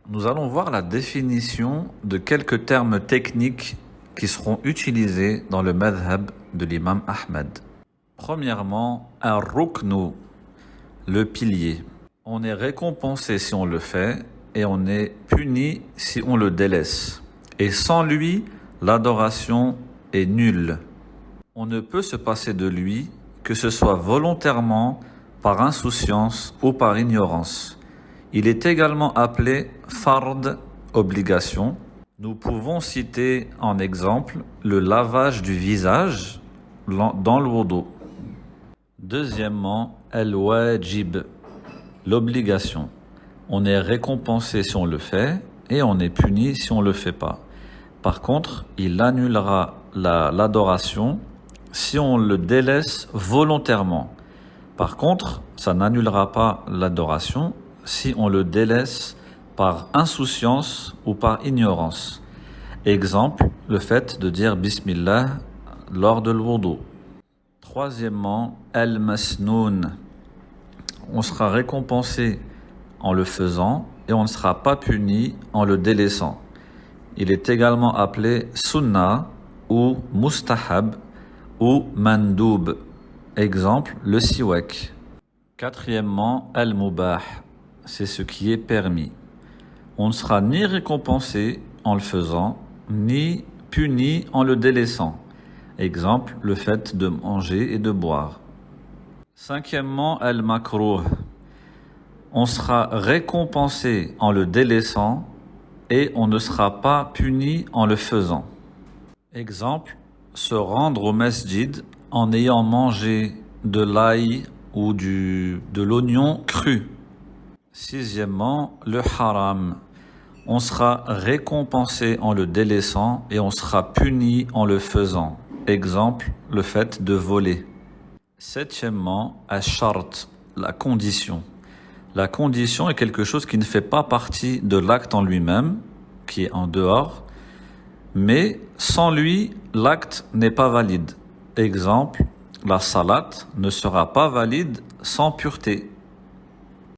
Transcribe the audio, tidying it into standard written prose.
Nous allons voir la définition de quelques termes techniques qui seront utilisés dans le madhab de l'imam Ahmed. Premièrement, ar-ruknu, le pilier. On est récompensé si on le fait et on est puni si on le délaisse. Et sans lui, l'adoration est nulle. On ne peut se passer de lui, que ce soit volontairement, par insouciance ou par ignorance. Il est également appelé fard, obligation. Nous pouvons citer en exemple le lavage du visage dans le wudu. Deuxièmement, al-wajib, l'obligation. On est récompensé si on le fait et on est puni si on ne le fait pas. Par contre, il annulera l'adoration si on le délaisse volontairement. Par contre, ça n'annulera pas l'adoration si on le délaisse par insouciance ou par ignorance. Exemple, le fait de dire Bismillah lors de l'wudu. Troisièmement, al-masnoun. On sera récompensé en le faisant et on ne sera pas puni en le délaissant. Il est également appelé sunnah ou mustahab ou mandoub. Exemple, le siwak. Quatrièmement, al-mubah. C'est ce qui est permis. On ne sera ni récompensé en le faisant, ni puni en le délaissant. Exemple, le fait de manger et de boire. Cinquièmement, al-makruh. On sera récompensé en le délaissant et on ne sera pas puni en le faisant. Exemple, se rendre au masjid en ayant mangé de l'ail ou de l'oignon cru. Sixièmement, le haram. On sera récompensé en le délaissant et on sera puni en le faisant. Exemple, le fait de voler. Septièmement, ash-shart, la condition. La condition est quelque chose qui ne fait pas partie de l'acte en lui-même, qui est en dehors, mais sans lui, l'acte n'est pas valide. Exemple, la salat ne sera pas valide sans pureté.